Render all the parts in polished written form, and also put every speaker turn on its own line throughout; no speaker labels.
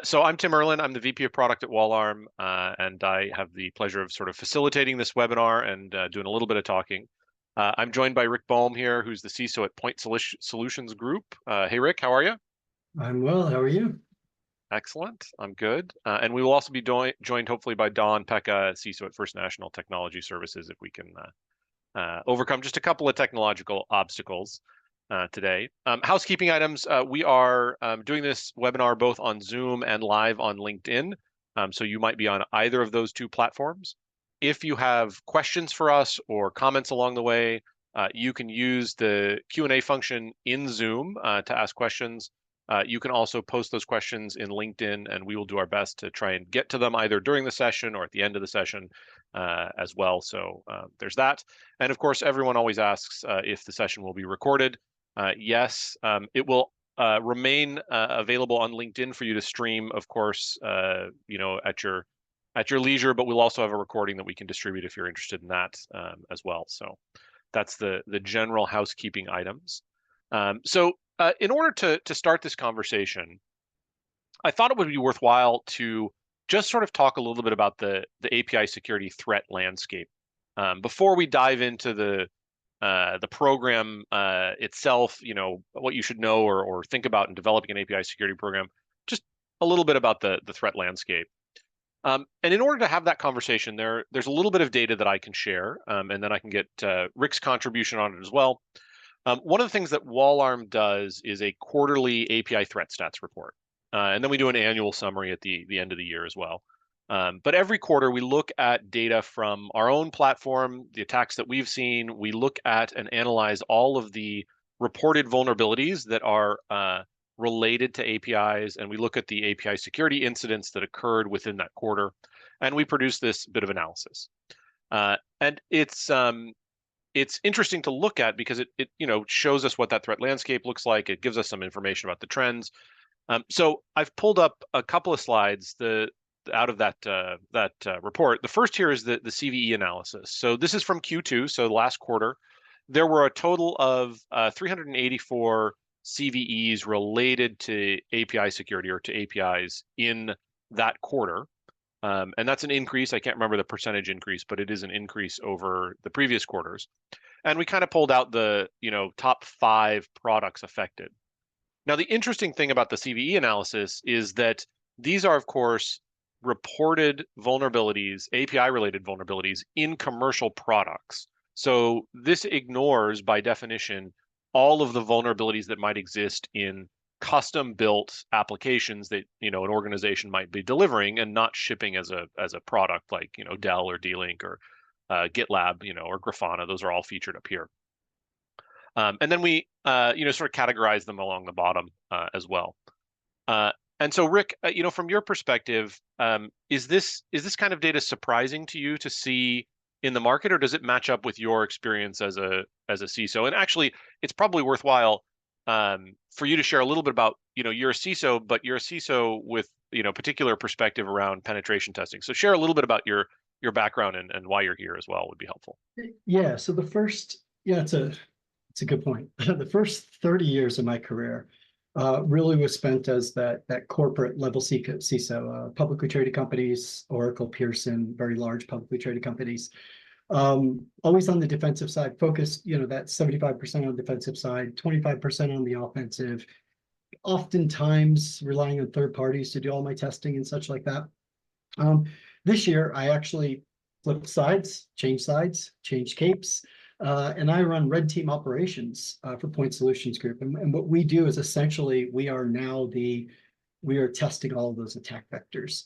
So I'm Tim Erlin. I'm the VP of Product at Wallarm, and I have the pleasure of sort of facilitating this webinar and doing a little bit of talking. I'm joined by Rick Boehm here, who's the CISO at Point Solutions Group. Hey, Rick, how are you?
I'm well. How are you?
Excellent. I'm good. And we will also be joined hopefully by Don Pekka, CISO at First National Technology Services, if we can overcome just a couple of technological obstacles today. Housekeeping items. We are doing this webinar both on Zoom and live on LinkedIn. So you might be on either of those two platforms. If you have questions for us or comments along the way, you can use the Q&A function in Zoom to ask questions. You can also post those questions in LinkedIn, and we will do our best to try and get to them either during the session or at the end of the session as well. So there's that. And of course, everyone always asks if the session will be recorded. Yes, it will remain available on LinkedIn for you to stream, of course, at your leisure, but we'll also have a recording that we can distribute if you're interested in that as well. So that's the general housekeeping items. In order to start this conversation, I thought it would be worthwhile to just sort of talk a little bit about the API security threat landscape before we dive into the program itself. What you should know or think about in developing an API security program. Just a little bit about the threat landscape. And in order to have that conversation, there's a little bit of data that I can share, and then I can get Rick's contribution on it as well. One of the things that Wallarm does is a quarterly API threat stats report. And then we do an annual summary at the end of the year as well. But every quarter, we look at data from our own platform, the attacks that we've seen. We look at and analyze all of the reported vulnerabilities that are related to APIs, and we look at the API security incidents that occurred within that quarter, and we produce this bit of analysis. And it's interesting to look at because it shows us what that threat landscape looks like. It gives us some information about the trends. So I've pulled up a couple of slides out of that report. The first here is the CVE analysis. So this is from Q2, so the last quarter. There were a total of 384 CVEs related to API security or to APIs in that quarter. And that's an increase. I can't remember the percentage increase, but it is an increase over the previous quarters. And we kind of pulled out the top 5 products affected. Now, the interesting thing about the CVE analysis is that these are, of course, reported vulnerabilities, API-related vulnerabilities in commercial products. So this ignores, by definition, all of the vulnerabilities that might exist in custom-built applications that an organization might be delivering and not shipping as a product like Dell or D-Link or GitLab, or Grafana. Those are all featured up here. And then we sort of categorize them along the bottom as well. And so, Rick, from your perspective, is this kind of data surprising to you to see in the market, or does it match up with your experience as a CISO? And actually, it's probably worthwhile for you to share a little bit about, you're a CISO, but you're a CISO with particular perspective around penetration testing. So share a little bit about your background and why you're here as well would be helpful.
Yeah. So it's a good point. The first 30 years of my career really was spent as that corporate level CISO, publicly traded companies, Oracle, Pearson, very large publicly traded companies. Always on the defensive side, focused, that 75% on the defensive side, 25% on the offensive, oftentimes relying on third parties to do all my testing and such like that. This year, I actually flipped sides, changed capes, and I run red team operations for Point Solutions Group. And what we do is essentially we are testing all of those attack vectors.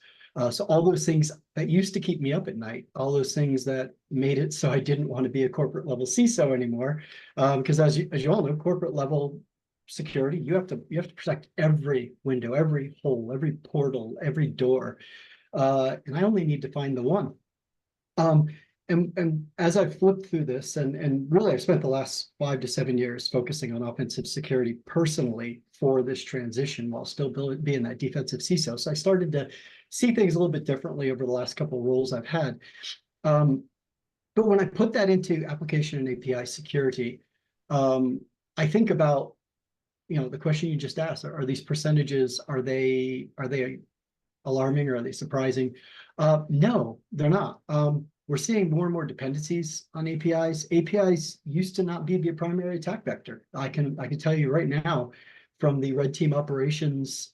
So all those things that used to keep me up at night, all those things that made it so I didn't want to be a corporate level CISO anymore, because as you all know, corporate level security, you have to protect every window, every hole, every portal, every door, and I only need to find the one. And as I've flipped through this, and really I've spent the last 5 to 7 years focusing on offensive security personally for this transition while still being that defensive CISO. So I started to see things a little bit differently over the last couple of roles I've had. But when I put that into application and API security, I think about the question you just asked, are these percentages, are they alarming or are they surprising? No, they're not. We're seeing more and more dependencies on APIs. APIs used to not be the primary attack vector. I can tell you right now from the red team operations,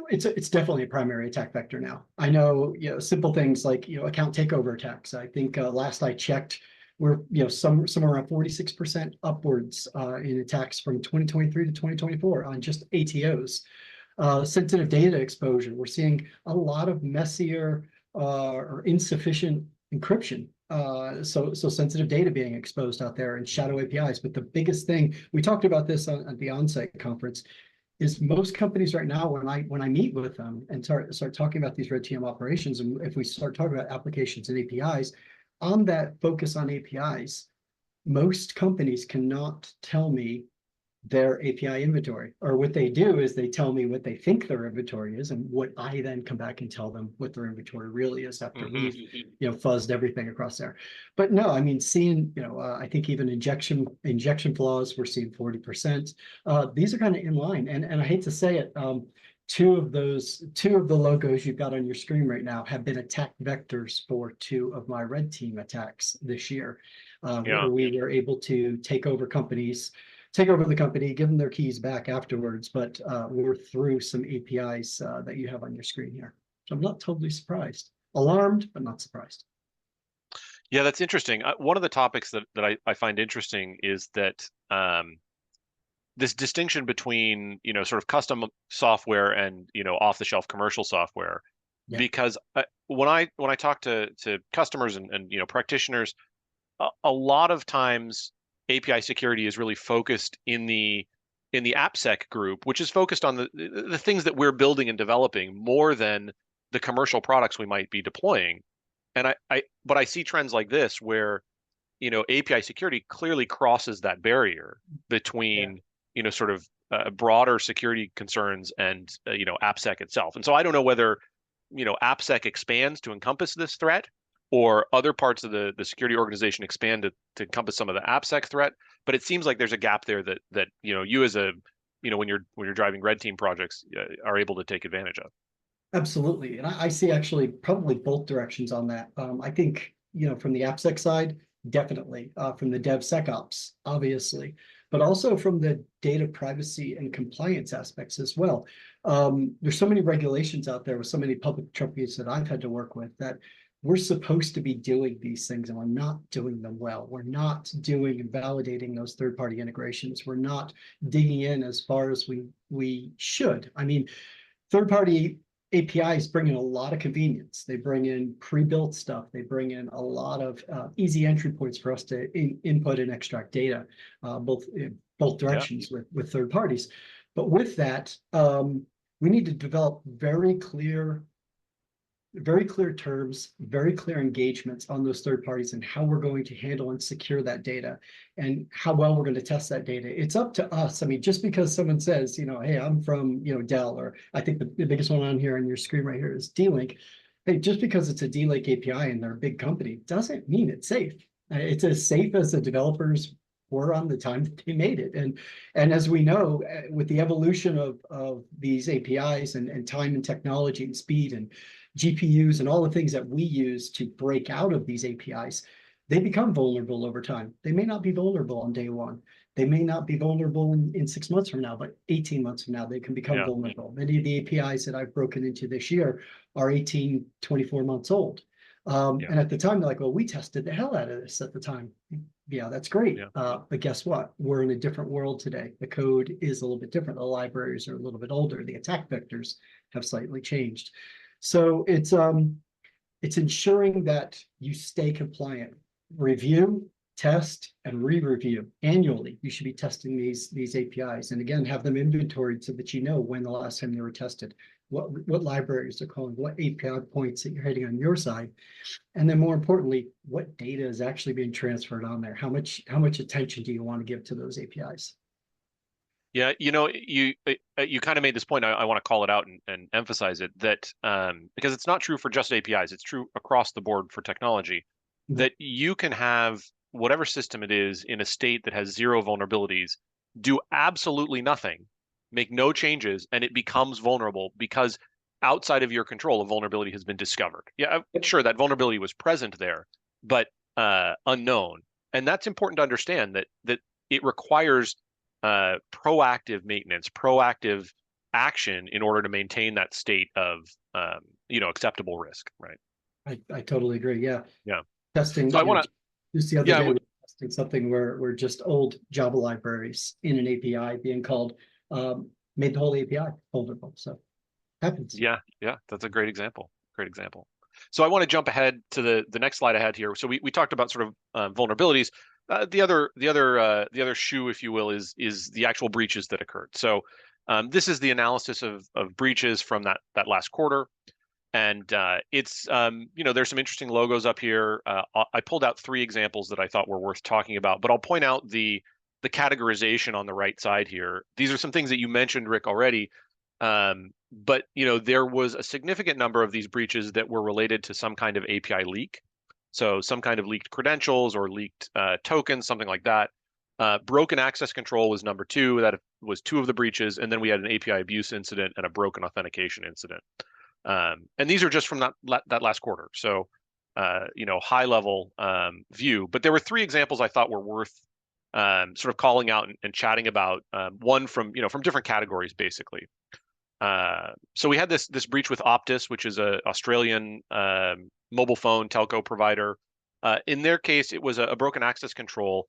it's definitely a primary attack vector now. I know, simple things like, account takeover attacks. I think last I checked, we're, somewhere around 46% upwards in attacks from 2023 to 2024 on just ATOs. Sensitive data exposure. We're seeing a lot of messier or insufficient encryption. So sensitive data being exposed out there and shadow APIs. But the biggest thing, we talked about this at the onsite conference, is most companies right now, when I meet with them and start talking about these red team operations, and if we start talking about applications and APIs, on that focus on APIs, most companies cannot tell me their API inventory, or what they do is they tell me what they think their inventory is, and what I then come back and tell them what their inventory really is after we've fuzzed everything across there. But no, I mean, seeing, I think even injection flaws, we're seeing 40%. These are kind of in line, and I hate to say it, two of the logos you've got on your screen right now have been attack vectors for two of my red team attacks this year, where we were able to take over the company, give them their keys back afterwards, but we're through some APIs that you have on your screen here. So I'm not totally surprised. Alarmed, but not surprised.
Yeah, that's interesting. One of the topics that I find interesting is that this distinction between, sort of custom software and, off-the-shelf commercial software.
Yeah.
Because when I talk to customers and practitioners, a lot of times API security is really focused in the AppSec group, which is focused on the things that we're building and developing more than the commercial products we might be deploying. And but I see trends like this where, API security clearly crosses that barrier between, sort of broader security concerns and, AppSec itself. And so I don't know whether, AppSec expands to encompass this threat, or other parts of the security organization expand to encompass some of the AppSec threat. But it seems like there's a gap there that you as a, when you're driving red team projects, are able to take advantage of.
Absolutely. And I see actually probably both directions on that. I think, from the AppSec side, definitely, from the DevSecOps, obviously, but also from the data privacy and compliance aspects as well. There's so many regulations out there with so many public companies that I've had to work with that we're supposed to be doing these things and we're not doing them well. We're not doing and validating those third-party integrations. We're not digging in as far as we should. I mean, third-party APIs bring in a lot of convenience. They bring in pre-built stuff. They bring in a lot of easy entry points for us to input and extract data, both directions with third parties. But with that, we need to develop very clear terms, very clear engagements on those third parties and how we're going to handle and secure that data and how well we're going to test that data. It's up to us. I mean, just because someone says, hey, I'm from, Dell, or I think the biggest one on here on your screen right here is D-Link. Hey, just because it's a D-Link API and they're a big company doesn't mean it's safe. It's as safe as the developers were on the time that they made it. And as we know, with the evolution of these APIs and time and technology and speed and GPUs and all the things that we use to break out of these APIs, they become vulnerable over time. They may not be vulnerable on day one. They may not be vulnerable in 6 months from now, but 18 months from now, they can become vulnerable. Many of the APIs that I've broken into this year are 18, 24 months old. And at the time, they're like, well, we tested the hell out of this at the time. Yeah, that's great. But guess what? We're in a different world today. The code is a little bit different. The libraries are a little bit older. The attack vectors have slightly changed. So it's ensuring that you stay compliant. Review, test, and re-review annually. You should be testing these APIs, and again, have them inventoried so that you know when the last time they were tested, what libraries they're calling, what API points that you're hitting on your side, and then more importantly, what data is actually being transferred on there. How much attention do you want to give to those APIs?
Yeah, you kind of made this point. I want to call it out and emphasize it, that because it's not true for just APIs, it's true across the board for technology, that you can have whatever system it is in a state that has zero vulnerabilities, do absolutely nothing, make no changes, and it becomes vulnerable because outside of your control, a vulnerability has been discovered. Yeah, sure, that vulnerability was present there, but unknown. And that's important to understand that it requires proactive maintenance, proactive action in order to maintain that state of acceptable risk, right?
I totally agree. Yeah.
Yeah.
Testing,
So I want to,
just the other
yeah,
day, we were testing something where just old Java libraries in an API being called made the whole API vulnerable. So happens.
yeah, that's a great example. Great example. So I want to jump ahead to the next slide I had here. So we talked about sort of vulnerabilities. The other shoe, if you will, is the actual breaches that occurred. So this is the analysis of breaches from that last quarter. And it's there's some interesting logos up here. I pulled out 3 examples that I thought were worth talking about, but I'll point out the categorization on the right side here. These are some things that you mentioned, Rick, already. But there was a significant number of these breaches that were related to some kind of API leak. So some kind of leaked credentials or leaked tokens, something like that. Broken access control was number 2. That was 2 of the breaches. And then we had an API abuse incident and a broken authentication incident. And these are just from that last quarter. So, high level view. But there were 3 examples I thought were worth sort of calling out and chatting about. One from different categories, basically. So we had this breach with Optus, which is a Australian mobile phone telco provider. In their case, it was a broken access control.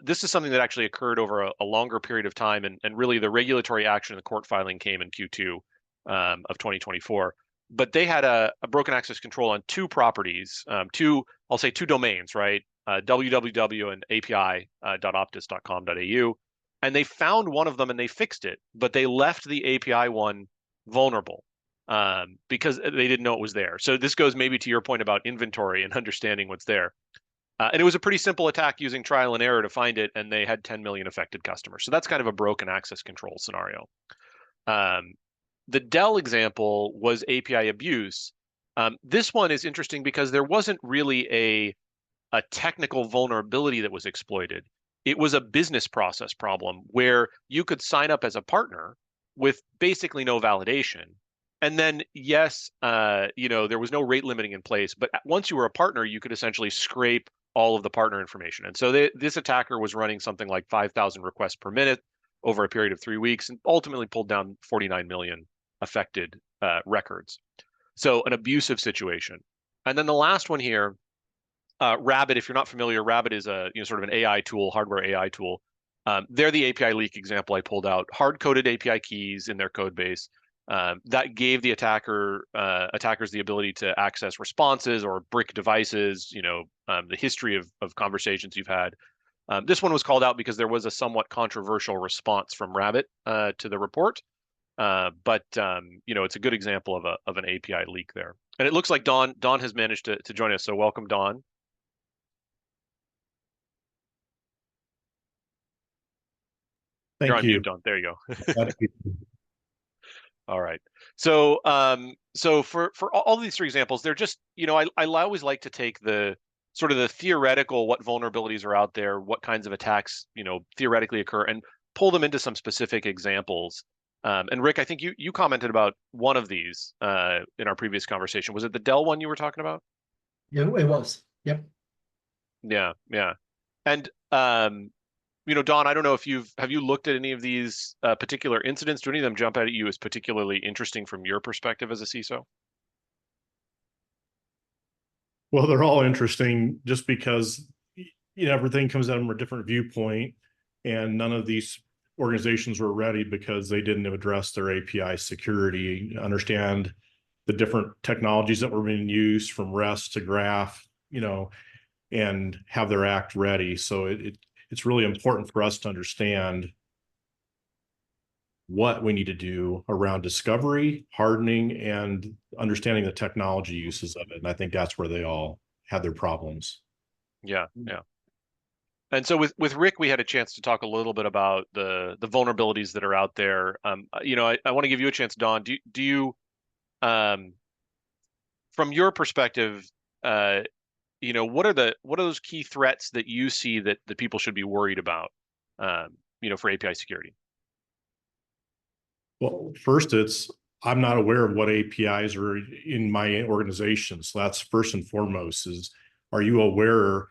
This is something that actually occurred over a longer period of time, and really the regulatory action, the court filing came in Q2 of 2024. But they had a broken access control on 2 properties, I'll say 2 domains, right? www and api.optus.com.au. And they found one of them and they fixed it, but they left the API one vulnerable because they didn't know it was there. So this goes maybe to your point about inventory and understanding what's there. And it was a pretty simple attack using trial and error to find it, and they had 10 million affected customers. So that's kind of a broken access control scenario. The Dell example was API abuse. This one is interesting because there wasn't really a technical vulnerability that was exploited. It was a business process problem where you could sign up as a partner with basically no validation. And then, yes, there was no rate limiting in place, but once you were a partner, you could essentially scrape all of the partner information. And so this attacker was running something like 5,000 requests per minute over a period of 3 weeks and ultimately pulled down 49 million affected records. So an abusive situation. And then the last one here, Rabbit, if you're not familiar, Rabbit is a sort of an AI tool, hardware AI tool. They're the API leak example I pulled out. Hard-coded API keys in their code base that gave the attackers the ability to access responses or brick devices. The history of conversations you've had. This one was called out because there was a somewhat controversial response from Rabbit to the report. But it's a good example of an API leak there. And it looks like Dawn has managed to join us. So welcome, Dawn. You're
Thank
on mute,
you.
Dawn. There you go. All right. So for all these 3 examples, they're just, I always like to take the sort of the theoretical, what vulnerabilities are out there, what kinds of attacks, theoretically occur, and pull them into some specific examples. And Rick, I think you commented about one of these in our previous conversation. Was it the Dell one you were talking about?
Yeah, it was. Yep.
Yeah. And Dawn, I don't know if have you looked at any of these particular incidents? Do any of them jump out at you as particularly interesting from your perspective as a CISO?
Well, they're all interesting just because everything comes out from a different viewpoint, and none of these organizations were ready because they didn't address their API security, understand the different technologies that were being used from REST to Graph, and have their act ready. So it's really important for us to understand what we need to do around discovery, hardening, and understanding the technology uses of it. And I think that's where they all had their problems.
Yeah. And so with Rick, we had a chance to talk a little bit about the vulnerabilities that are out there. I want to give you a chance, Dawn. Do you, from your perspective, what are those key threats that you see that people should be worried about? for API security?
Well, first, I'm not aware of what APIs are in my organization. So that's first and foremost is, are you aware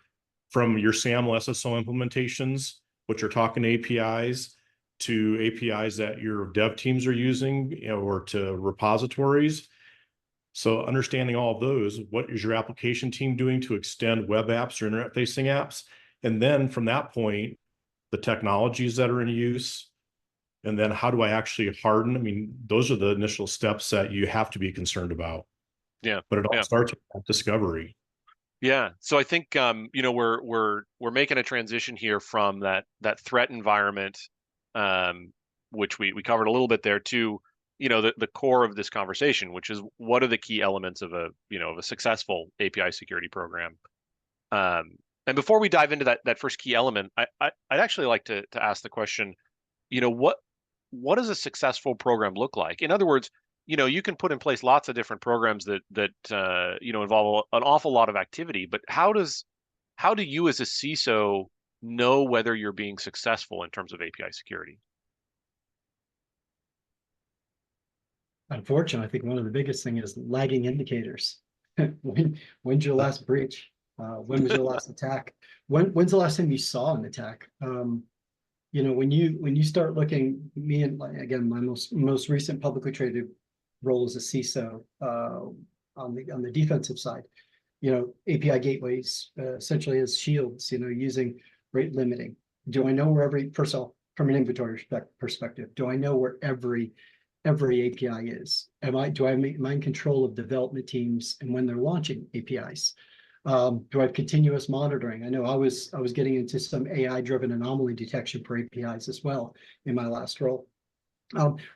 from your SAML SSO implementations, which are talking APIs, to APIs that your dev teams are using, or to repositories? So understanding all of those, what is your application team doing to extend web apps or internet-facing apps? And then from that point, the technologies that are in use, and then how do I actually harden? I mean, those are the initial steps that you have to be concerned about.
Yeah.
But it all
Yeah.
starts with discovery.
Yeah. So I think we're making a transition here from that threat environment, which we covered a little bit there, to the core of this conversation, which is what are the key elements of a successful API security program. And before we dive into that first key element, I'd actually like to ask the question, what does a successful program look like? In other words, you can put in place lots of different programs that involve an awful lot of activity, but how do you as a CISO know whether you're being successful in terms of API security?
Unfortunately, I think one of the biggest thing is lagging indicators. When's your last breach? When was your last attack? When's the last time you saw an attack? When you start looking, me and again, my most recent publicly traded role as a CISO on the defensive side, API gateways essentially as shields, using rate limiting. Do I know where first of all, from an inventory perspective, do I know where every API is? Am I in control of development teams and when they're launching APIs? Do I have continuous monitoring? I know I was getting into some AI-driven anomaly detection for APIs as well in my last role.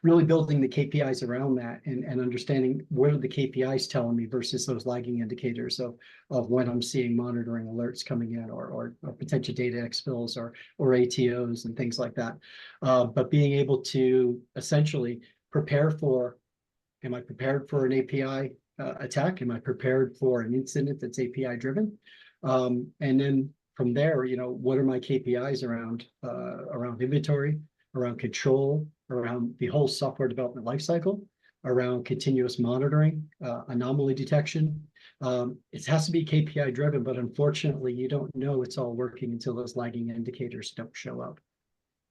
Really building the KPIs around that and understanding what are the KPIs telling me versus those lagging indicators of when I'm seeing monitoring alerts coming in or potential data expils or ATOs and things like that. But being able to essentially prepare for, am I prepared for an API attack? Am I prepared for an incident that's API driven? And then from there, what are my KPIs around inventory, around control, around the whole software development lifecycle, around continuous monitoring, anomaly detection. It has to be KPI driven, but unfortunately, you don't know it's all working until those lagging indicators don't show up.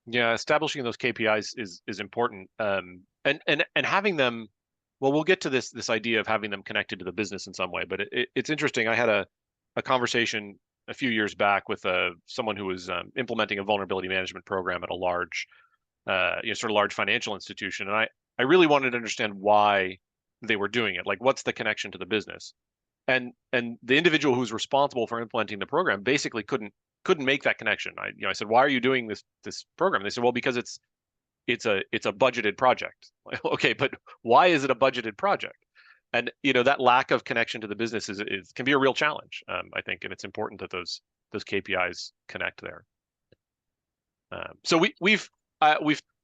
Yeah, establishing those KPIs is important, and having them. Well, we'll get to this idea of having them connected to the business in some way, but it's interesting. I had a conversation a few years back with someone who was implementing a vulnerability management program at a large, sort of large financial institution, and I really wanted to understand why they were doing it. Like, what's the connection to the business? And the individual who's responsible for implementing the program basically couldn't make that connection. I said, why are you doing this program? And they said, well, because it's a budgeted project. Okay, but why is it a budgeted project? And that lack of connection to the business is can be a real challenge, I think, and it's important that those KPIs connect there. So we've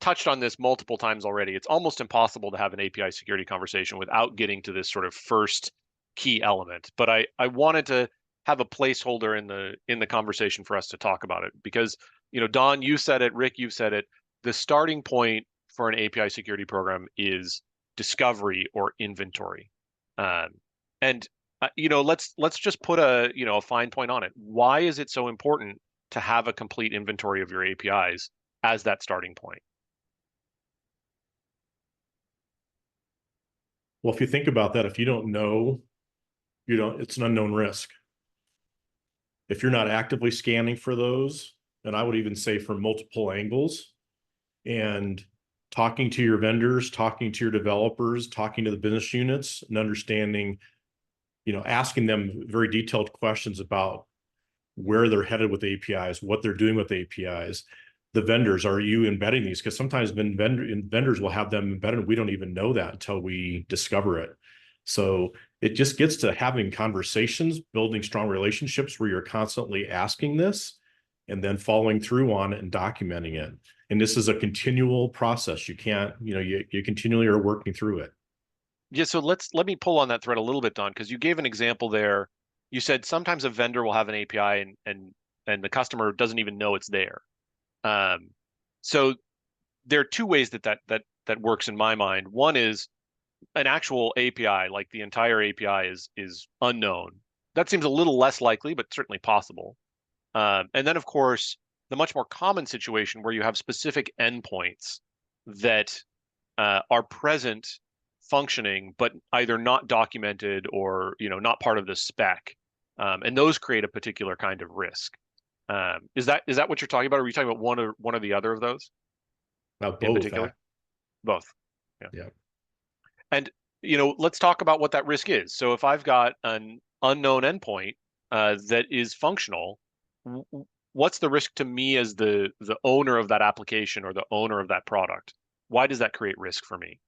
touched on this multiple times already. It's almost impossible to have an API security conversation without getting to this sort of first key element. But I wanted to have a placeholder in the conversation for us to talk about it because Don, you said it, Rick, you've said it. The starting point for an API security program is discovery or inventory, and let's just put a fine point on it. Why is it so important to have a complete inventory of your APIs as that starting point?
Well, if you think about that, if you don't know, it's an unknown risk. If you're not actively scanning for those, and I would even say from multiple angles, and talking to your vendors, talking to your developers, talking to the business units, and understanding, asking them very detailed questions about where they're headed with APIs, what they're doing with APIs. The vendors, are you embedding these? Because sometimes vendors will have them embedded. We don't even know that until we discover it. So it just gets to having conversations, building strong relationships where you're constantly asking this and then following through on it and documenting it. And this is a continual process. You can't, you continually are working through it.
Yeah, so let me pull on that thread a little bit, Don, because you gave an example there. You said sometimes a vendor will have an API and the customer doesn't even know it's there. So there are two ways that works in my mind. One is an actual API, like the entire API is unknown. That seems a little less likely, but certainly possible. And then, of course, the much more common situation where you have specific endpoints that are present, functioning, but either not documented or not part of the spec, and those create a particular kind of risk. Is that what you're talking about? Or are you talking about one or the other of those
Both.
in particular? Both. Yeah.
Yeah.
And let's talk about what that risk is. So if I've got an unknown endpoint that is functional, what's the risk to me as the owner of that application or the owner of that product? Why does that create risk for me?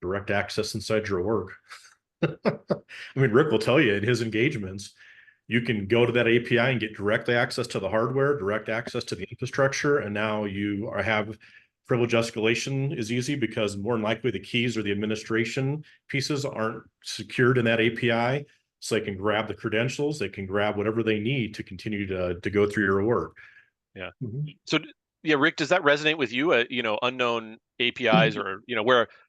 Direct access inside your org. I mean, Rick will tell you in his engagements, you can go to that API and get directly access to the hardware, direct access to the infrastructure, and now you have privilege escalation is easy because more than likely the keys or the administration pieces aren't secured in that API. So they can grab the credentials, they can grab whatever they need to continue to go through your org.
Yeah. So yeah, Rick, does that resonate with you? Unknown APIs, or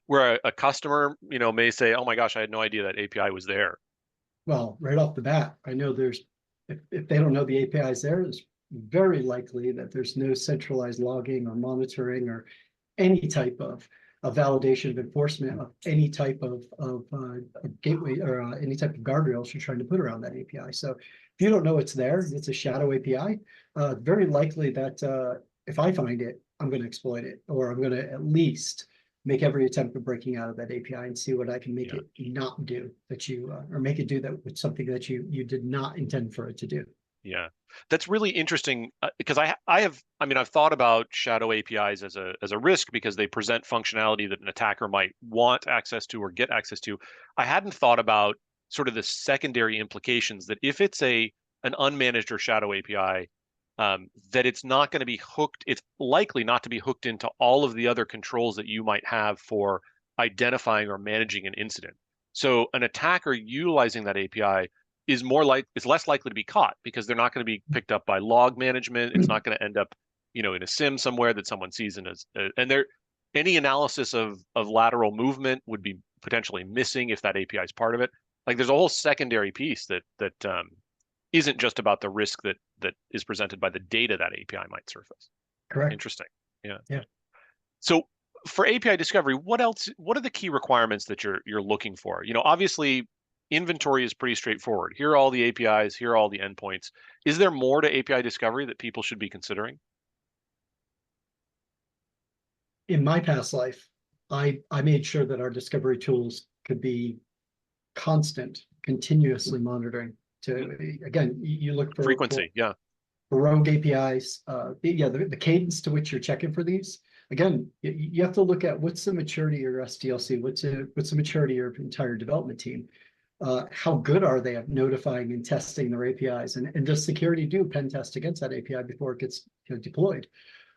where a customer may say, "Oh my gosh, I had no idea that API was there."
Well, right off the bat, I know if they don't know the API is there, it's very likely that there's no centralized logging or monitoring or any type of validation of enforcement of any type of gateway or any type of guardrails you're trying to put around that API. So if you don't know it's there, it's a shadow API, very likely that if I find it, I'm going to exploit it, or I'm going to at least make every attempt at breaking out of that API and see what I can make it not do or make it do that with something that you did not intend for it to do.
Yeah, that's really interesting because I've thought about shadow APIs as a risk because they present functionality that an attacker might want access to or get access to. I hadn't thought about sort of the secondary implications that if it's an unmanaged or shadow API, that it's not going to be hooked. It's likely not to be hooked into all of the other controls that you might have for identifying or managing an incident. So an attacker utilizing that API is less likely to be caught because they're not going to be picked up by log management. It's not going to end up, in a SIM somewhere that someone sees and any analysis of lateral movement would be potentially missing if that API is part of it. Like there's a whole secondary piece that isn't just about the risk that is presented by the data that API might surface.
Correct.
Interesting. Yeah.
Yeah.
So for API discovery, what are the key requirements that you're looking for? Obviously inventory is pretty straightforward. Here are all the APIs, here are all the endpoints. Is there more to API discovery that people should be considering?
In my past life, I made sure that our discovery tools could be constant, continuously monitoring to, again, you look for
Frequency,
for rogue APIs, the cadence to which you're checking for these. Again, you have to look at what's the maturity of your SDLC, what's the maturity of your entire development team. How good are they at notifying and testing their APIs, and does security do pen test against that API before it gets deployed?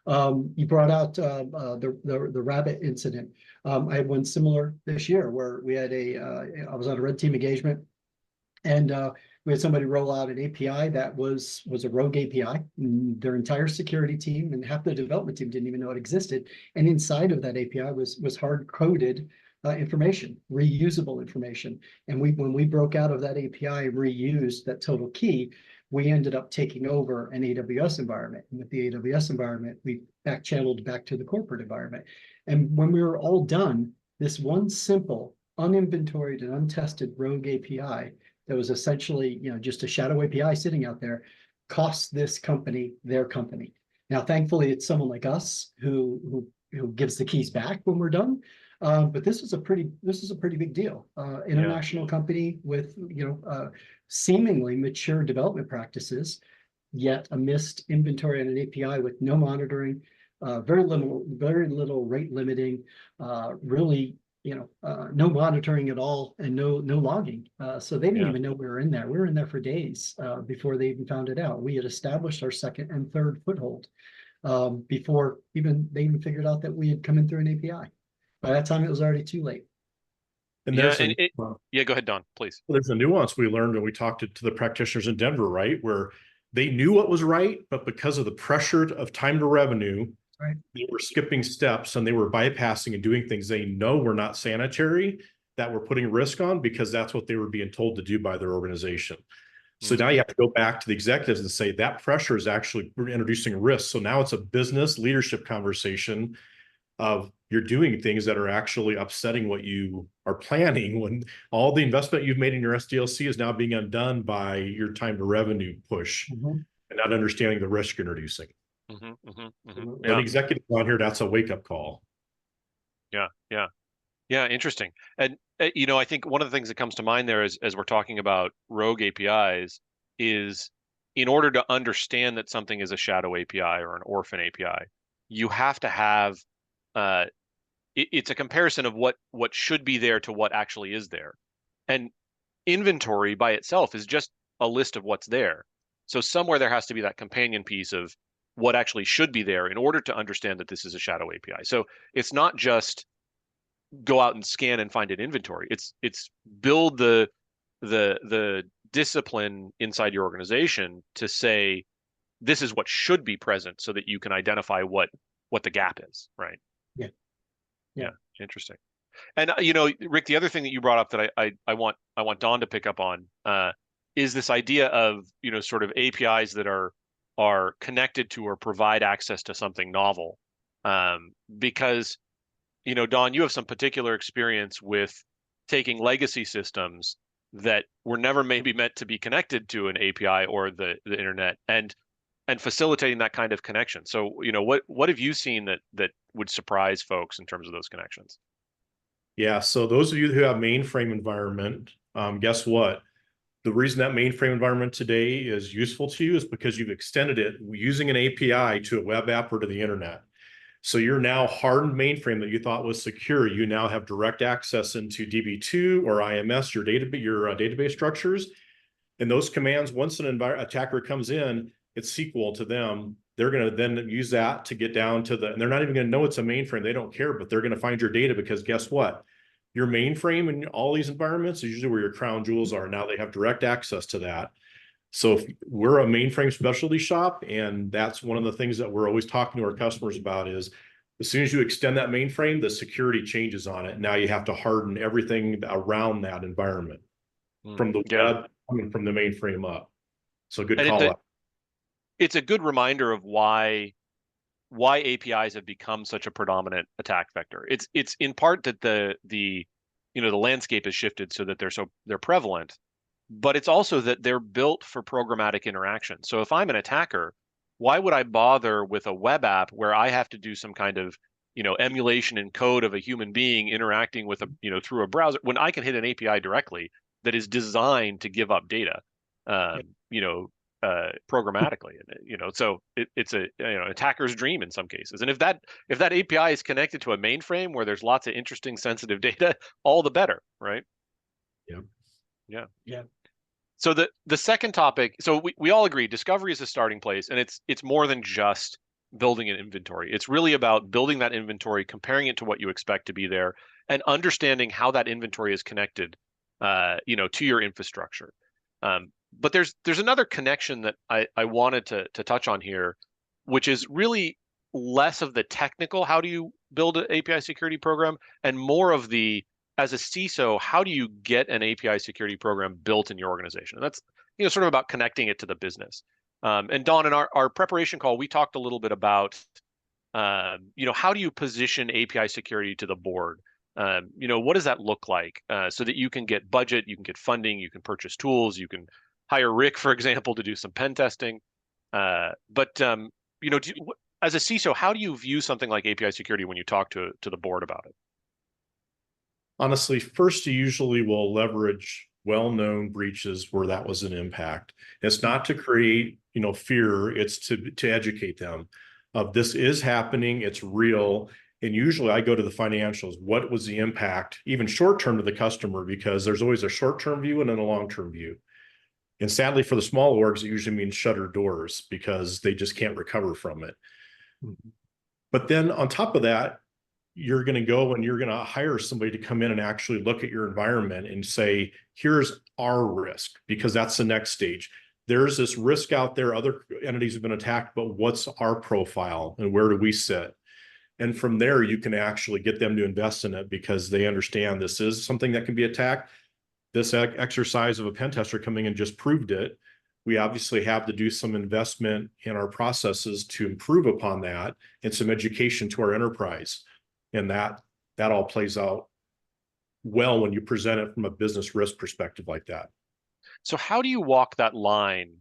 You brought out the rabbit incident. I had one similar this year where we had I was on a red team engagement, and we had somebody roll out an API that was a rogue API. Their entire security team and half the development team didn't even know it existed. And inside of that API was hard coded information, reusable information. And when we broke out of that API and reused that total key, we ended up taking over an AWS environment. And with the AWS environment, we channeled back to the corporate environment. And when we were all done, this one simple, uninventoried and untested rogue API that was essentially, just a shadow API sitting out there, cost this company their company. Now, thankfully, it's someone like us who gives the keys back when we're done. But this is a pretty big deal. International company with seemingly mature development practices, yet a missed inventory on an API with no monitoring, very little rate limiting, really no monitoring at all, and no logging. So they didn't even know we were in there. We were in there for days before they even found it out. We had established our second and third foothold before they even figured out that we had come in through an API. By that time, it was already too late.
And
go ahead, Don, please.
There's a nuance we learned when we talked to the practitioners in Denver, right? Where they knew what was right, but because of the pressure of time to revenue,
Right.
They were skipping steps and they were bypassing and doing things they know were not sanitary, that were putting risk on because that's what they were being told to do by their organization. So now you have to go back to the executives and say that pressure is actually introducing risk. So now it's a business leadership conversation of you're doing things that are actually upsetting what you are planning, when all the investment you've made in your SDLC is now being undone by your time to revenue push and not understanding the risk you're introducing. An executive on here, that's a wake-up call.
Yeah, interesting. And I think one of the things that comes to mind there is, as we're talking about rogue APIs, is in order to understand that something is a shadow API or an orphan API, you have to have it's a comparison of what should be there to what actually is there. And inventory by itself is just a list of what's there. So somewhere there has to be that companion piece of what actually should be there in order to understand that this is a shadow API. So it's not just go out and scan and find an inventory. It's build the discipline inside your organization to say this is what should be present so that you can identify what the gap is, right? Yeah, interesting. And Rick, the other thing that you brought up that I want Don to pick up on is this idea of sort of APIs that are connected to or provide access to something novel, because Don, you have some particular experience with taking legacy systems that were never maybe meant to be connected to an API or the internet and facilitating that kind of connection. So, what have you seen that would surprise folks in terms of those connections?
Yeah, so those of you who have mainframe environment, guess what? The reason that mainframe environment today is useful to you is because you've extended it using an API to a web app or to the internet. So you're now hardened mainframe that you thought was secure. You now have direct access into DB2 or IMS, your database structures. And those commands, once an attacker comes in, it's SQL to them. They're going to then use that to get down to and they're not even going to know it's a mainframe. They don't care, but they're going to find your data because guess what? Your mainframe in all these environments is usually where your crown jewels are. Now they have direct access to that. So we're a mainframe specialty shop, and that's one of the things that we're always talking to our customers about is as soon as you extend that mainframe, the security changes on it. Now you have to harden everything around that environment from the web, from the mainframe up. So good call out.
It's a good reminder of why APIs have become such a predominant attack vector. It's in part that the landscape has shifted so that they're prevalent, but it's also that they're built for programmatic interaction. So if I'm an attacker, why would I bother with a web app where I have to do some kind of emulation and code of a human being interacting with through a browser when I can hit an API directly that is designed to give up data, programmatically, so it's a attacker's dream in some cases. And if that API is connected to a mainframe where there's lots of interesting sensitive data, all the better, right? Yeah. So the second topic, so we all agree discovery is a starting place, and it's more than just building an inventory. It's really about building that inventory, comparing it to what you expect to be there, and understanding how that inventory is connected to your infrastructure. But there's another connection that I wanted to touch on here, which is really less of the technical, how do you build an API security program, and more of the, as a CISO, how do you get an API security program built in your organization? And that's sort of about connecting it to the business. And Don, in our preparation call, we talked a little bit about how do you position API security to the board? What does that look like so that you can get budget, you can get funding, you can purchase tools, you can hire Rick, for example, to do some pen testing. But as a CISO, how do you view something like API security when you talk to the board about it?
Honestly, first, you usually will leverage well-known breaches where that was an impact. It's not to create, fear. It's to educate them of this is happening. It's real. And usually I go to the financials. What was the impact, even short-term to the customer, because there's always a short-term view and then a long-term view. And sadly, for the small orgs, it usually means shuttered doors because they just can't recover from it. But then on top of that, you're going to go and you're going to hire somebody to come in and actually look at your environment and say, here's our risk, because that's the next stage. there's this risk out there. Other entities have been attacked, but what's our profile and where do we sit? And from there, you can actually get them to invest in it because they understand this is something that can be attacked. This exercise of a pen tester coming in just proved it. We obviously have to do some investment in our processes to improve upon that and some education to our enterprise. And that all plays out well when you present it from a business risk perspective like that.
So how do you walk that line?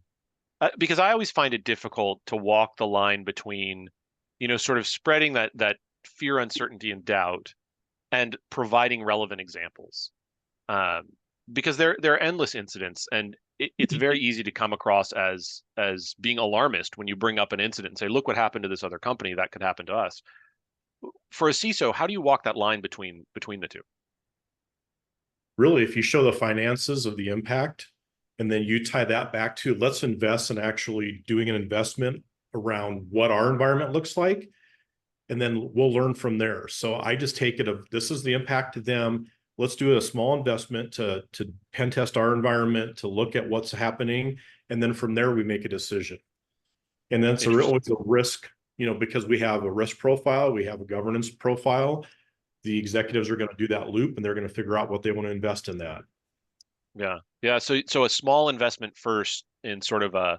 Because I always find it difficult to walk the line between, sort of spreading that fear, uncertainty, and doubt, and providing relevant examples. Because there are endless incidents, and it's very easy to come across as being alarmist when you bring up an incident and say, "Look what happened to this other company. That could happen to us." For a CISO, how do you walk that line between the two?
Really, if you show the finances of the impact, and then you tie that back to let's invest in actually doing an investment around what our environment looks like, and then we'll learn from there. So I just take it of this is the impact to them. Let's do a small investment to pen test our environment, to look at what's happening, and then from there we make a decision. And then it's always a risk, because we have a risk profile, we have a governance profile. The executives are going to do that loop, and they're going to figure out what they want to invest in that.
Yeah. So a small investment first in sort of a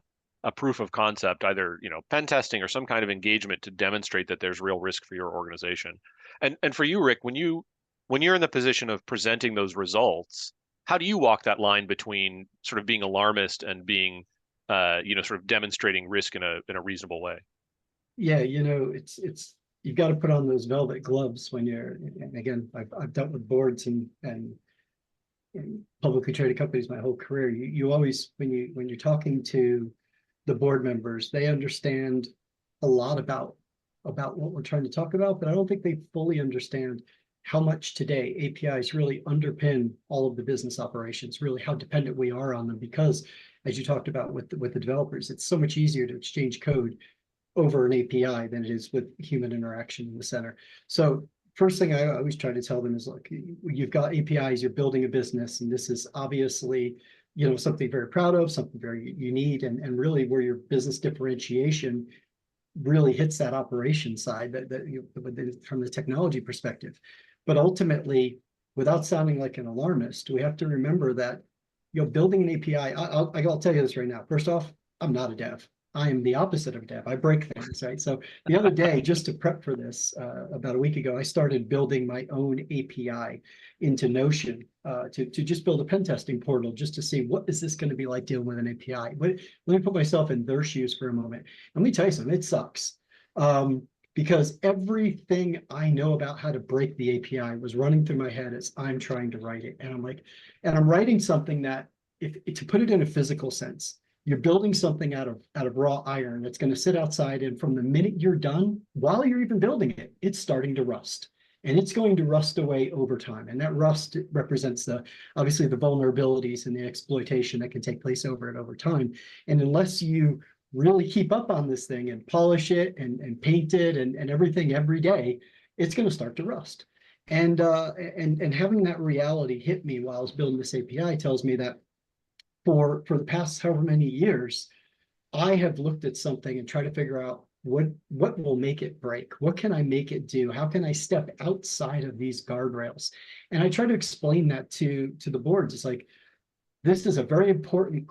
proof of concept, either pen testing or some kind of engagement to demonstrate that there's real risk for your organization. And for you, Rick, when you're in the position of presenting those results, how do you walk that line between sort of being alarmist and being sort of demonstrating risk in a reasonable way?
Yeah, it's you've got to put on those velvet gloves when you're, and again, I've dealt with boards and publicly traded companies my whole career. You always, when you're talking to the board members, they understand a lot about what we're trying to talk about, but I don't think they fully understand how much today APIs really underpin all of the business operations, really how dependent we are on them, because as you talked about with the developers, it's so much easier to exchange code over an API than it is with human interaction in the center. So first thing I always try to tell them is, look, you've got APIs, you're building a business, and this is obviously, something very proud of, something very you need, and really where your business differentiation really hits that operation side from the technology perspective. But ultimately, without sounding like an alarmist, we have to remember that building an API, I'll tell you this right now. First off, I'm not a dev. I am the opposite of dev. I break things, right? So the other day, just to prep for this, about a week ago, I started building my own API into Notion to just build a pen testing portal just to see what is this going to be like dealing with an API. But let me put myself in their shoes for a moment. And let me tell you something, it sucks. Because everything I know about how to break the API was running through my head as I'm trying to write it. And I'm like, and I'm writing something that, if to put it in a physical sense, you're building something out of raw iron that's going to sit outside, and from the minute you're done, while you're even building it, it's starting to rust. And it's going to rust away over time. And that rust represents obviously the vulnerabilities and the exploitation that can take place over time. And unless you really keep up on this thing and polish it and paint it and everything every day, it's going to start to rust. And having that reality hit me while I was building this API tells me that for the past however many years, I have looked at something and tried to figure out what will make it break. What can I make it do? How can I step outside of these guardrails? And I try to explain that to the boards. It's like, this is a very important,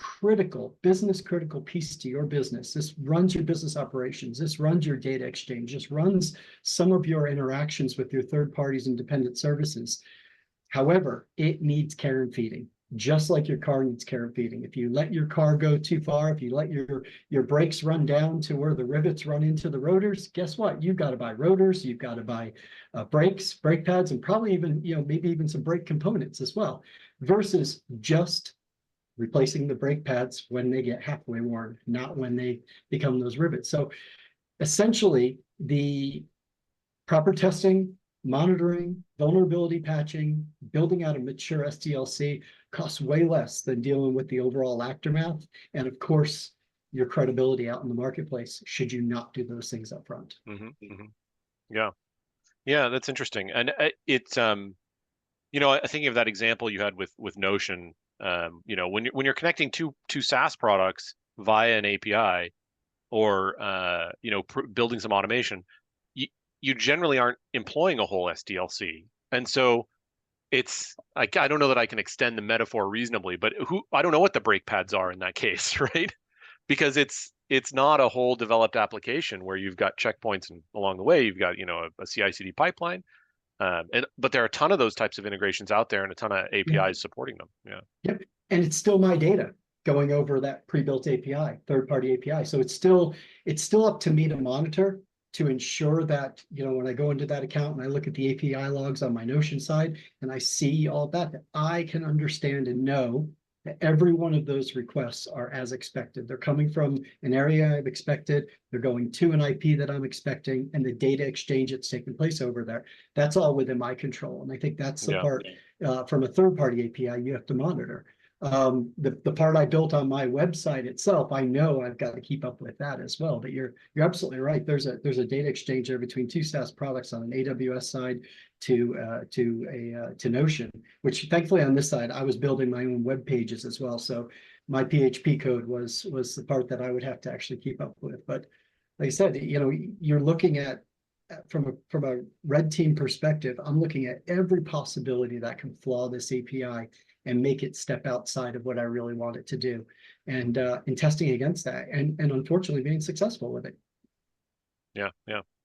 business critical piece to your business. This runs your business operations. This runs your data exchange. This runs some of your interactions with your third parties and dependent services. However, it needs care and feeding, just like your car needs care and feeding. If you let your car go too far, if you let your brakes run down to where the rivets run into the rotors, guess what? You've got to buy rotors, you've got to buy brakes, brake pads, and probably even, maybe even some brake components as well, versus just replacing the brake pads when they get halfway worn, not when they become those rivets. So essentially, the proper testing, monitoring, vulnerability patching, building out a mature SDLC costs way less than dealing with the overall aftermath. And of course, your credibility out in the marketplace, should you not do those things up front.
Mm-hmm, mm-hmm. Yeah, that's interesting. And it's I think of that example you had with Notion. When you're connecting two SaaS products, via an API or building some automation, you generally aren't employing a whole SDLC. And so it's like, I don't know that I can extend the metaphor reasonably, but I don't know what the brake pads are in that case, right? Because it's not a whole developed application where you've got checkpoints and along the way you've got a CI/CD pipeline, but there are a ton of those types of integrations out there and a ton of APIs supporting them. Yeah.
Yep. And it's still my data going over that pre-built API, third-party API. So it's still up to me to monitor, to ensure that, when I go into that account and I look at the API logs on my Notion side and I see all that I can understand and know that every one of those requests are as expected. They're coming from an area I've expected. They're going to an IP that I'm expecting, and the data exchange that's taking place over there. That's all within my control. And I think that's the part from a third-party API you have to monitor. The part I built on my website itself, I know I've got to keep up with that as well. But you're absolutely right. There's a data exchange there between two SaaS products on an AWS side to Notion, which thankfully on this side I was building my own web pages as well. So my PHP code was the part that I would have to actually keep up with. But like I said, you're looking at from a red team perspective, I'm looking at every possibility that can flaw this API and make it step outside of what I really want it to do, and testing against that, and unfortunately being successful with it.
Yeah.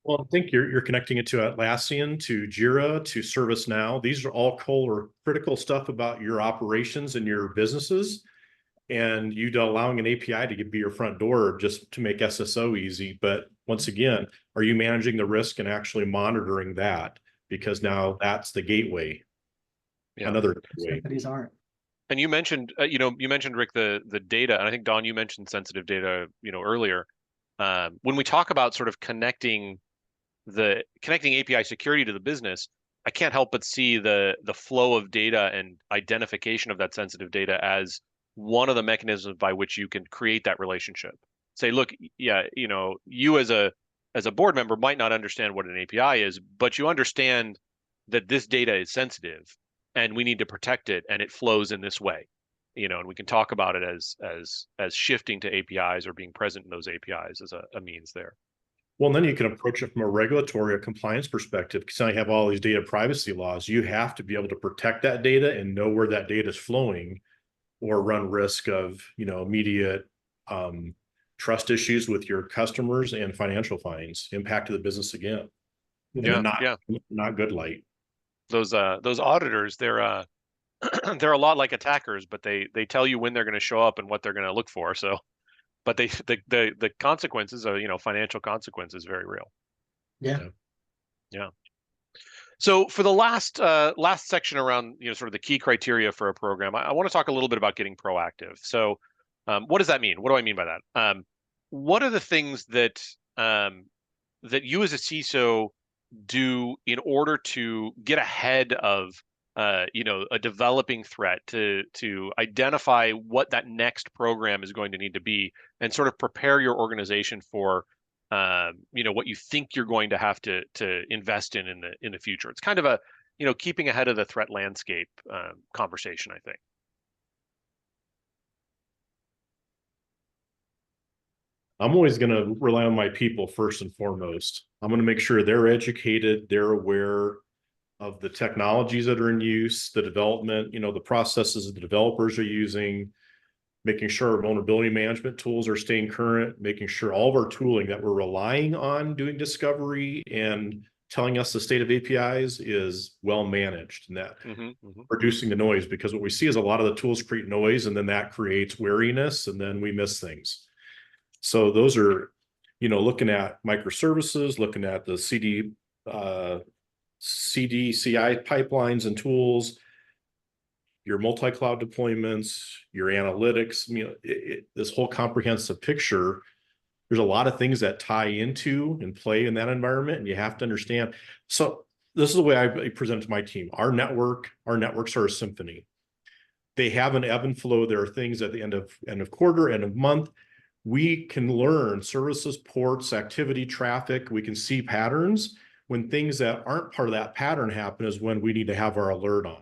Well, I think you're connecting it to Atlassian, to Jira, to ServiceNow. These are all critical stuff about your operations and your businesses, and you allowing an API to be your front door just to make SSO easy. But once again, are you managing the risk and actually monitoring that? Because now that's the gateway.
Yeah.
Another gateway.
Companies aren't.
And you mentioned, Rick, the data, and I think Don, you mentioned sensitive data, earlier. When we talk about sort of connecting API security to the business, I can't help but see the flow of data and identification of that sensitive data as one of the mechanisms by which you can create that relationship. Say, look, you as a board member might not understand what an API is, but you understand that this data is sensitive and we need to protect it, and it flows in this way, and we can talk about it as shifting to APIs or being present in those APIs as a means there.
Well, then you can approach it from a regulatory or compliance perspective, because now you have all these data privacy laws. You have to be able to protect that data and know where that data is flowing, or run risk of, immediate trust issues with your customers and financial fines, impact to the business again. Not good light.
Those auditors, they're they're a lot like attackers, but they tell you when they're going to show up and what they're going to look for. So, but the consequences are, financial consequences, very real. Yeah. So for the last section around, sort of the key criteria for a program, I want to talk a little bit about getting proactive. So what does that mean? What do I mean by that? What are the things that you as a CISO do in order to get ahead of a developing threat, to identify what that next program is going to need to be, and sort of prepare your organization for what you think you're going to have to invest in the future? It's kind of a keeping ahead of the threat landscape conversation, I think.
I'm always going to rely on my people first and foremost. I'm going to make sure they're educated, they're aware of the technologies that are in use, the development, the processes the developers are using, making sure our vulnerability management tools are staying current, making sure all of our tooling that we're relying on doing discovery and telling us the state of APIs is well managed, and that reducing the noise, because what we see is a lot of the tools create noise, and then that creates wariness, and then we miss things. So those are, looking at microservices, looking at the CI pipelines and tools, your multi-cloud deployments, your analytics, this whole comprehensive picture. There's a lot of things that tie into and play in that environment, and you have to understand. So this is the way I present it to my team. Our networks are a symphony. They have an ebb and flow. There are things at the end of quarter, end of month. We can learn services, ports, activity, traffic. We can see patterns. When things that aren't part of that pattern happen is when we need to have our alert on.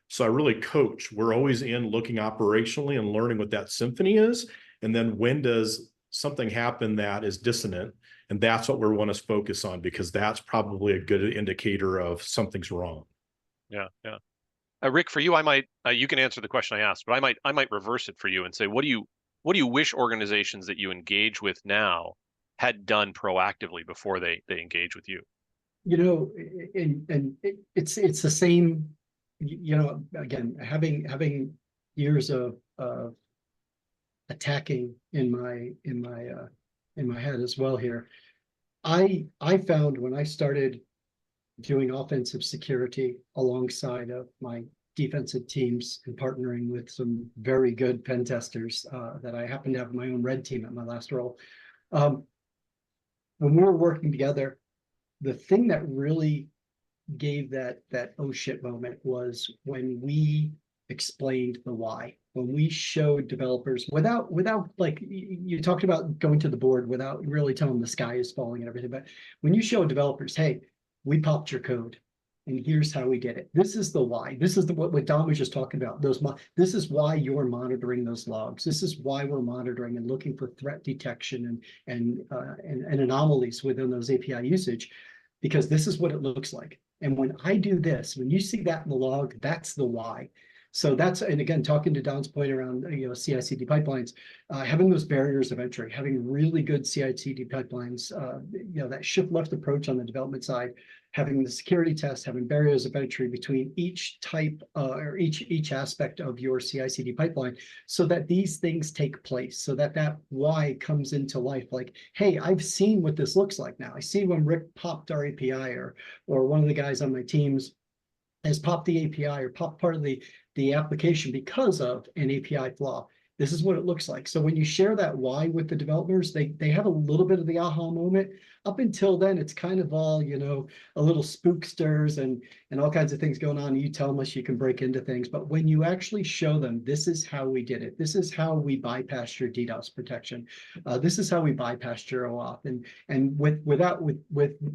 So I really coach. We're always in looking operationally and learning what that symphony is. And then when does something happen that is dissonant? And that's what we want to focus on, because that's probably a good indicator of something's wrong.
Yeah, yeah. Rick, for you, I might you can answer the question I asked, but I might reverse it for you and say, what do you wish organizations that you engage with now had done proactively before they engage with you?
You know, it's the same. You know, again, having years of attacking in my head as well here. I found when I started doing offensive security alongside of my defensive teams and partnering with some very good pen testers that I happened to have my own red team at my last role. When we were working together, the thing that really gave that oh shit moment was when we explained the why. When we showed developers without like you talked about going to the board without really telling them the sky is falling and everything, but when you show developers, hey, we popped your code and here's how we did it. This is the why. This is what Don was just talking about. This is why you're monitoring those logs. This is why we're monitoring and looking for threat detection and anomalies within those API usage, because this is what it looks like. And when I do this, when you see that in the log, that's the why. So that's, and again, talking to Don's point around, CI/CD pipelines, having those barriers of entry, having really good CI/CD pipelines, that shift left approach on the development side, having the security tests, having barriers of entry between each type or each aspect of your CI/CD pipeline, so that these things take place, so that why comes into life. Like, hey, I've seen what this looks like now. I see when Rick popped our API, or one of the guys on my teams has popped the API or popped part of the application because of an API flaw. This is what it looks like. So when you share that why with the developers, they have a little bit of the aha moment. Up until then, it's kind of all, a little spooksters and all kinds of things going on. You tell them you can break into things. But when you actually show them, this is how we did it. This is how we bypassed your DDoS protection. This is how we bypassed your OAuth. And with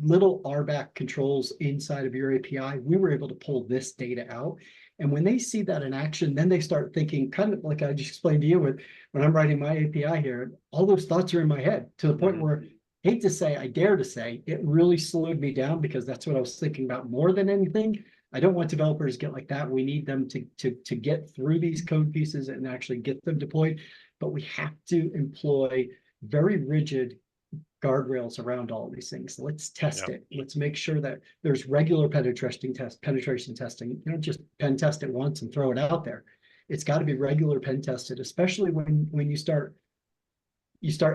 little RBAC controls inside of your API, we were able to pull this data out. And when they see that in action, then they start thinking, kind of like I just explained to you with when I'm writing my API here, all those thoughts are in my head to the point where, hate to say, I dare to say, it really slowed me down, because that's what I was thinking about more than anything. I don't want developers to get like that. We need them to get through these code pieces and actually get them deployed. But we have to employ very rigid guardrails around all these things. Let's test it. Let's make sure that there's regular penetration testing. You don't just pen test it once and throw it out there. It's got to be regular pen tested, especially when you start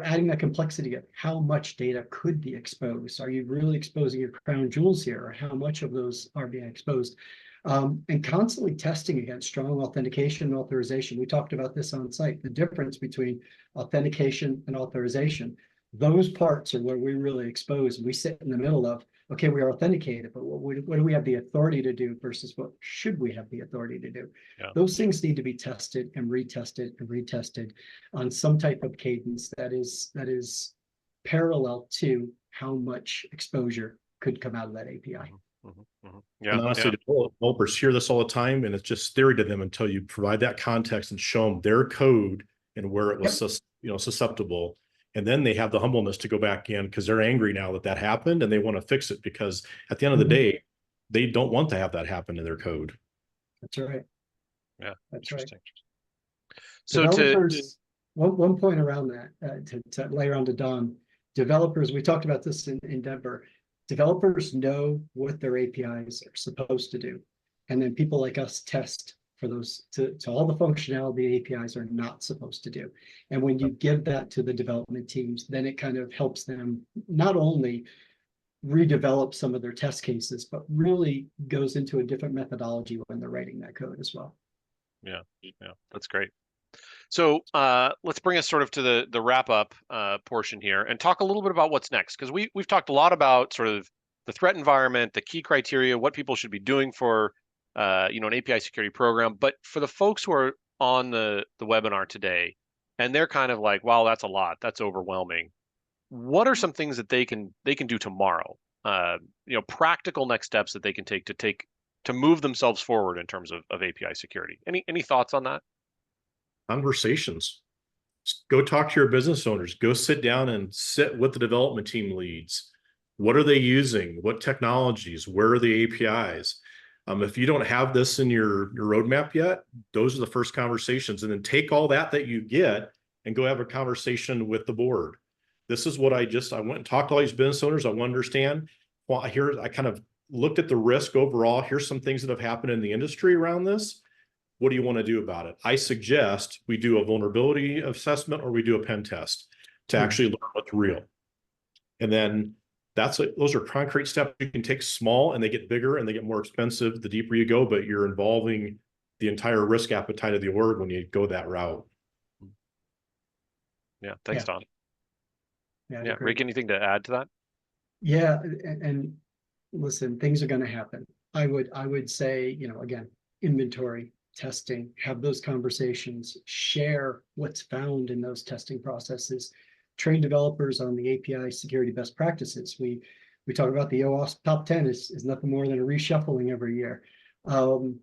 adding that complexity of how much data could be exposed. Are you really exposing your crown jewels here, or how much of those are being exposed? And constantly testing against strong authentication and authorization. We talked about this on site, the difference between authentication and authorization. Those parts are where we really expose, and we sit in the middle of, okay, we are authenticated, but what do we have the authority to do versus what should we have the authority to do?
Yeah.
Those things need to be tested and retested on some type of cadence that is parallel to how much exposure could come out of that API.
Yeah, and honestly, developers hear this all the time, and it's just theory to them until you provide that context and show them their code and where it was susceptible. And then they have the humbleness to go back in, because they're angry now that happened, and they want to fix it, because at the end of the day, they don't want to have that happen in their code.
That's right.
Yeah,
that's
interesting.
Right.
So
developers, one point around that, to layer onto Don, developers, we talked about this in Denver, developers know what their APIs are supposed to do. And then people like us test for those to all the functionality the APIs are not supposed to do. And when you give that to the development teams, then it kind of helps them not only redevelop some of their test cases, but really goes into a different methodology when they're writing that code as well.
Yeah, that's great. So let's bring us sort of to the wrap up portion here and talk a little bit about what's next, because we've talked a lot about sort of the threat environment, the key criteria, what people should be doing for an API security program. But for the folks who are on the webinar today, and they're kind of like, wow, that's a lot, that's overwhelming. What are some things that they can do tomorrow? Practical next steps that they can take to move themselves forward in terms of API security. Any thoughts on that?
Conversations. Go talk to your business owners. Go sit down and sit with the development team leads. What are they using? What technologies? Where are the APIs? If you don't have this in your roadmap yet, those are the first conversations. And then take all that you get and go have a conversation with the board. This is what I went and talked to all these business owners. I want to understand. Well, I kind of looked at the risk overall. Here's some things that have happened in the industry around this. What do you want to do about it? I suggest we do a vulnerability assessment or we do a pen test to actually learn what's real. And then those are concrete steps you can take, small, and they get bigger and they get more expensive the deeper you go, but you're involving the entire risk appetite of the org when you go that route.
Yeah, thanks, Don.
Yeah,
Rick, anything to add to that?
Yeah, and listen, things are going to happen. I would say, again, inventory, testing, have those conversations, share what's found in those testing processes, train developers on the API security best practices. We talk about the OWASP top 10 is nothing more than a reshuffling every year. And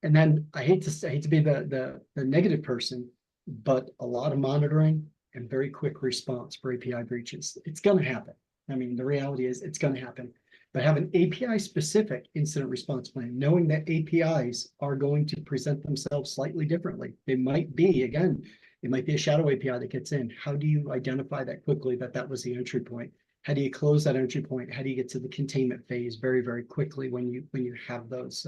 then I hate to be the negative person, but a lot of monitoring and very quick response for API breaches. It's going to happen. I mean, the reality is it's going to happen. But have an API-specific incident response plan, knowing that APIs are going to present themselves slightly differently. They might be, again, it might be a shadow API that gets in. How do you identify that quickly that was the entry point? How do you close that entry point? How do you get to the containment phase very, very quickly when you have those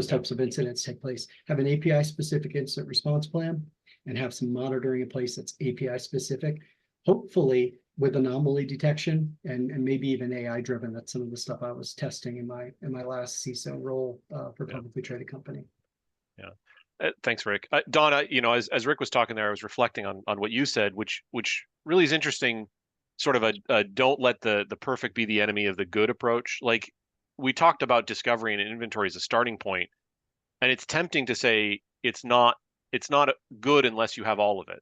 types of incidents take place? Have an API-specific incident response plan and have some monitoring in place that's API-specific. Hopefully, with anomaly detection and maybe even AI driven. That's some of the stuff I was testing in my last CISO role for a publicly traded company.
Yeah, thanks, Rick. Don, as Rick was talking there, I was reflecting on what you said, which really is interesting. Sort of a don't let the perfect be the enemy of the good approach. Like we talked about discovery and inventory as a starting point, and it's tempting to say it's not good unless you have all of it.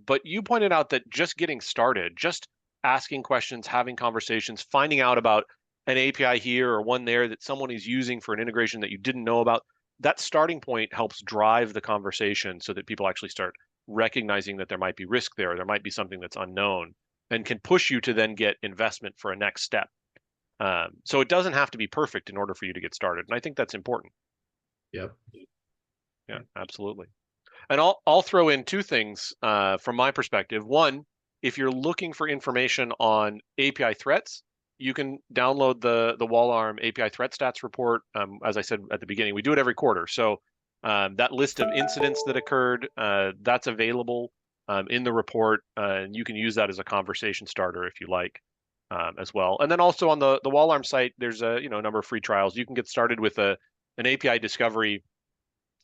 But you pointed out that just getting started, just asking questions, having conversations, finding out about an API here or one there that someone is using for an integration that you didn't know about, that starting point helps drive the conversation so that people actually start recognizing that there might be risk there, or there might be something that's unknown, and can push you to then get investment for a next step. So it doesn't have to be perfect in order for you to get started. And I think that's important.
Yep.
Yeah, absolutely. And I'll throw in two things from my perspective. One, if you're looking for information on API threats, you can download the WallArm API threat stats report. As I said at the beginning, we do it every quarter. So that list of incidents that occurred, that's available in the report, and you can use that as a conversation starter if you like as well. And then also on the WallArm site, there's a number of free trials. You can get started with an API discovery.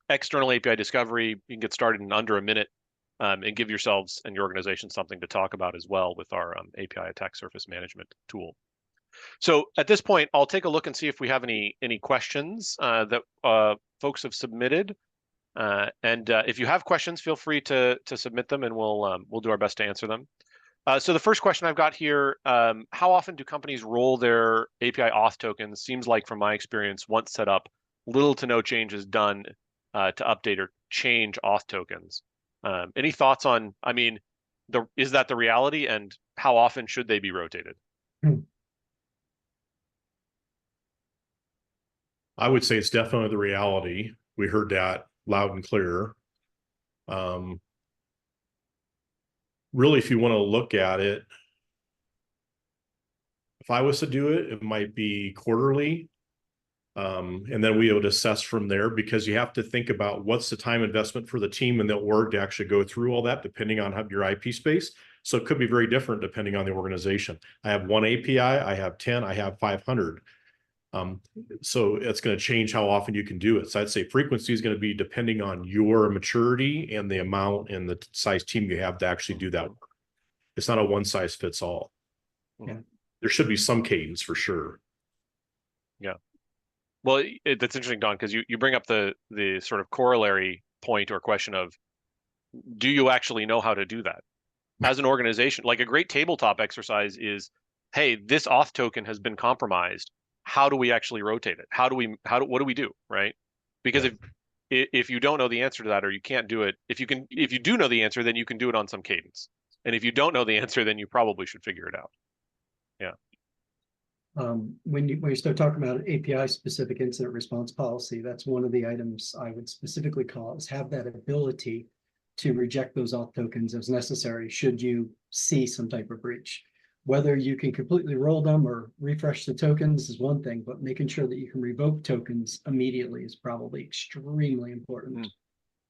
External API discovery, you can get started in under a minute and give yourselves and your organization something to talk about as well with our API attack surface management tool. So at this point, I'll take a look and see if we have any questions that folks have submitted. And if you have questions, feel free to submit them, and we'll do our best to answer them. So the first question I've got here: how often do companies roll their API auth tokens? Seems like, from my experience, once set up, little to no change is done to update or change auth tokens. Any thoughts on, is that the reality, and how often should they be rotated?
I would say it's definitely the reality. We heard that loud and clear. Really, if you want to look at it, if I was to do it, it might be quarterly. And then we would assess from there, because you have to think about what's the time investment for the team and the org to actually go through all that, depending on your IP space. So it could be very different depending on the organization. I have one API, I have 10, I have 500. So it's going to change how often you can do it. So I'd say frequency is going to be depending on your maturity and the amount and the size team you have to actually do that work. It's not a one size fits all.
Yeah.
There should be some cadence for sure.
Yeah. Well, that's interesting, Don, because you bring up the sort of corollary point or question of, do you actually know how to do that as an organization? Like a great tabletop exercise is, hey, this auth token has been compromised. How do we actually rotate it? What do we do, right? Because if you don't know the answer to that, or you can't do it, if you do know the answer, then you can do it on some cadence. And if you don't know the answer, then you probably should figure it out. Yeah.
When you start talking about API specific incident response policy, that's one of the items I would specifically call is have that ability to reject those auth tokens as necessary should you see some type of breach. Whether you can completely roll them or refresh the tokens is one thing, but making sure that you can revoke tokens immediately is probably extremely important.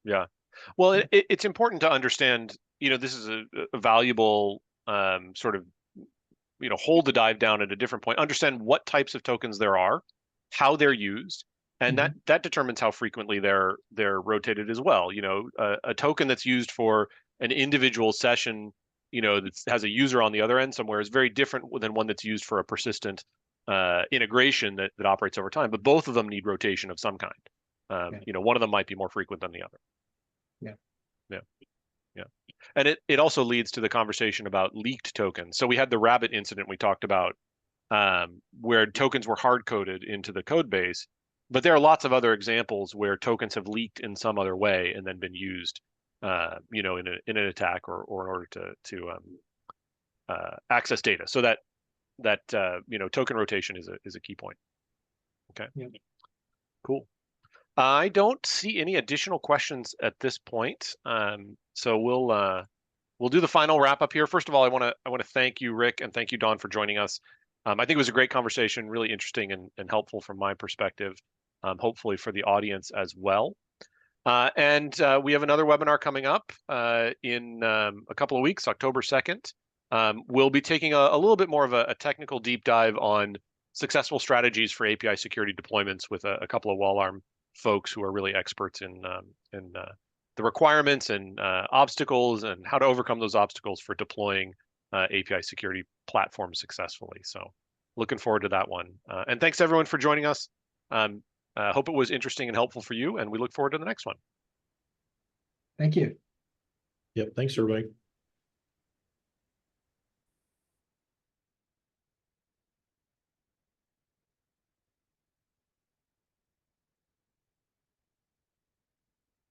Yeah. Well, it's important to understand, this is a valuable sort of, hold the dive down at a different point, understand what types of tokens there are, how they're used, and that determines how frequently they're rotated as well. A token that's used for an individual session, that has a user on the other end somewhere is very different than one that's used for a persistent integration that operates over time. But both of them need rotation of some kind. One of them might be more frequent than the other. Yeah. And it also leads to the conversation about leaked tokens. So we had the Rabbit incident we talked about, where tokens were hard-coded into the code base, but there are lots of other examples where tokens have leaked in some other way and then been used, in an attack or in order to access data. So that token rotation is a key point. Okay.
Yeah.
Cool. I don't see any additional questions at this point. So we'll do the final wrap up here. First of all, I want to thank you, Rick, and thank you, Dawn, for joining us. I think it was a great conversation, really interesting and helpful from my perspective, hopefully for the audience as well. And we have another webinar coming up in a couple of weeks, October 2nd. We'll be taking a little bit more of a technical deep dive on successful strategies for API security deployments with a couple of WallArm folks who are really experts in the requirements and obstacles and how to overcome those obstacles for deploying API security platforms successfully. So looking forward to that one. And thanks everyone for joining us. Hope it was interesting and helpful for you, and we look forward to the next one.
Thank you.
Yep. Thanks, everybody.